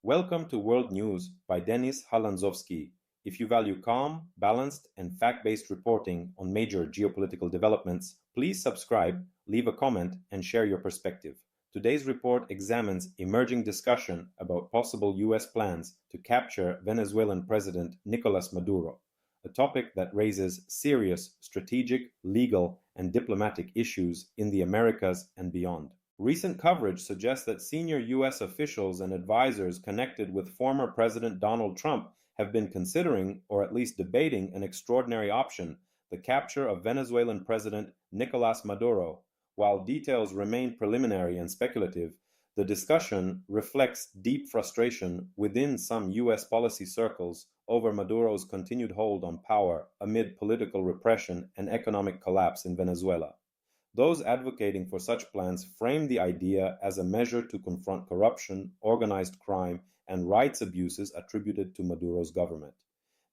Welcome to World News by Halandzovskyi. If you value calm, balanced, and fact-based reporting on major geopolitical developments, please subscribe, leave a comment, and share your perspective. Today's report examines emerging discussion about possible U.S. plans to capture Venezuelan President Nicolás Maduro, a topic that raises serious strategic, legal, and diplomatic issues in the Americas and beyond. Recent coverage suggests that senior U.S. officials and advisors connected with former President Donald Trump have been considering, or at least debating, an extraordinary option: the capture of Venezuelan President Nicolás Maduro. While details remain preliminary and speculative, the discussion reflects deep frustration within some U.S. policy circles over Maduro's continued hold on power amid political repression and economic collapse in Venezuela. Those advocating for such plans frame the idea as a measure to confront corruption, organized crime, and rights abuses attributed to Maduro's government.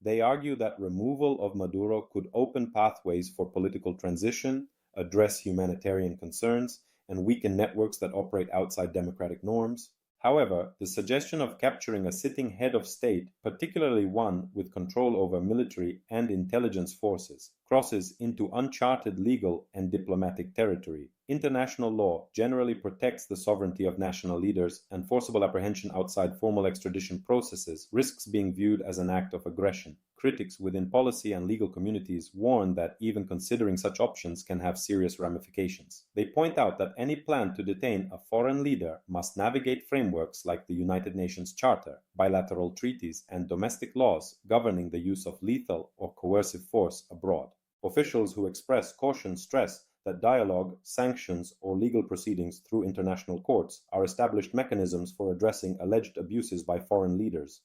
They argue that removal of Maduro could open pathways for political transition, address humanitarian concerns, and weaken networks that operate outside democratic norms. However, the suggestion of capturing a sitting head of state, particularly one with control over military and intelligence forces, crosses into uncharted legal and diplomatic territory. International law generally protects the sovereignty of national leaders, and forcible apprehension outside formal extradition processes risks being viewed as an act of aggression. Critics within policy and legal communities warn that even considering such options can have serious ramifications. They point out that any plan to detain a foreign leader must navigate frameworks like the United Nations Charter, bilateral treaties, and domestic laws governing the use of lethal or coercive force abroad. Officials who express caution stress that dialogue, sanctions, or legal proceedings through international courts are established mechanisms for addressing alleged abuses by foreign leaders.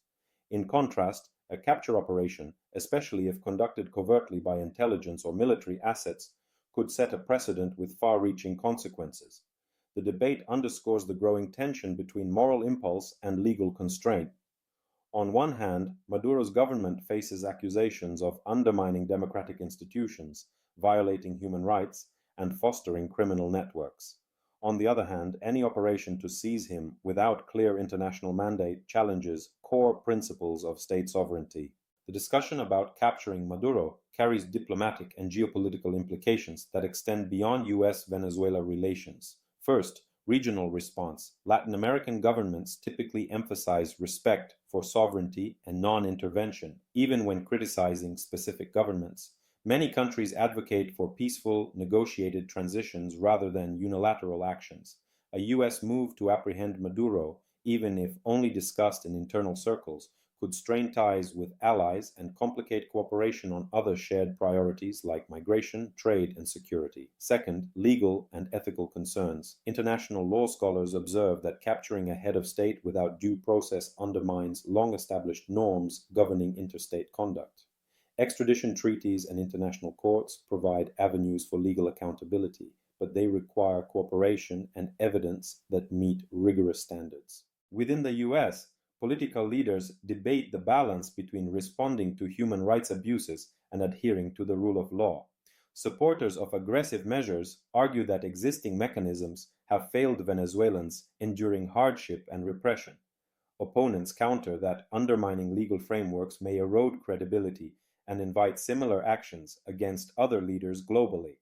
In contrast, a capture operation, especially if conducted covertly by intelligence or military assets, could set a precedent with far-reaching consequences. The debate underscores the growing tension between moral impulse and legal constraint. On one hand, Maduro's government faces accusations of undermining democratic institutions, violating human rights, and fostering criminal networks. On the other hand, any operation to seize him without clear international mandate challenges core principles of state sovereignty. The discussion about capturing Maduro carries diplomatic and geopolitical implications that extend beyond U.S.-Venezuela relations. First, regional response. Latin American governments typically emphasize respect for sovereignty and non-intervention, even when criticizing specific governments. Many countries advocate for peaceful, negotiated transitions rather than unilateral actions. A U.S. move to apprehend Maduro, even if only discussed in internal circles, could strain ties with allies and complicate cooperation on other shared priorities like migration, trade, and security. Second, legal and ethical concerns. International law scholars observe that capturing a head of state without due process undermines long-established norms governing interstate conduct. Extradition treaties and international courts provide avenues for legal accountability, but they require cooperation and evidence that meet rigorous standards. Within the U.S., political leaders debate the balance between responding to human rights abuses and adhering to the rule of law. Supporters of aggressive measures argue that existing mechanisms have failed Venezuelans enduring hardship and repression. Opponents counter that undermining legal frameworks may erode credibility and invite similar actions against other leaders globally.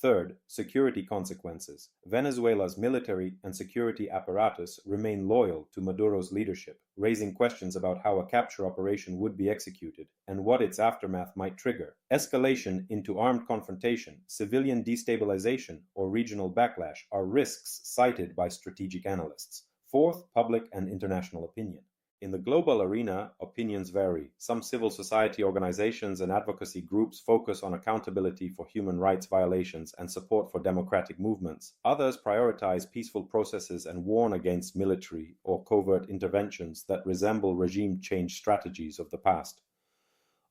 Third, security consequences. Venezuela's military and security apparatus remain loyal to Maduro's leadership, raising questions about how a capture operation would be executed and what its aftermath might trigger. Escalation into armed confrontation, civilian destabilization, or regional backlash are risks cited by strategic analysts. Fourth, public and international opinion. In the global arena, opinions vary. Some civil society organizations and advocacy groups focus on accountability for human rights violations and support for democratic movements. Others prioritize peaceful processes and warn against military or covert interventions that resemble regime change strategies of the past.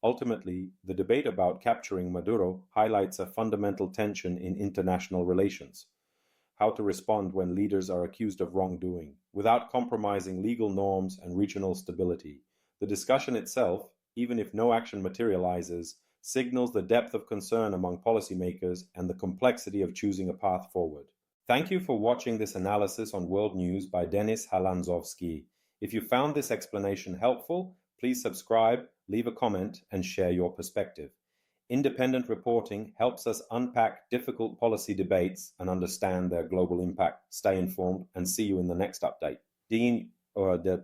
Ultimately, the debate about capturing Maduro highlights a fundamental tension in international relations: how to respond when leaders are accused of wrongdoing, without compromising legal norms and regional stability. The discussion itself, even if no action materializes, signals the depth of concern among policymakers and the complexity of choosing a path forward. Thank you for watching this analysis on World News by Halandzovskyi. If you found this explanation helpful, please subscribe, leave a comment, and share your perspective. Independent reporting helps us unpack difficult policy debates and understand their global impact. Stay informed and see you in the next update. Din or the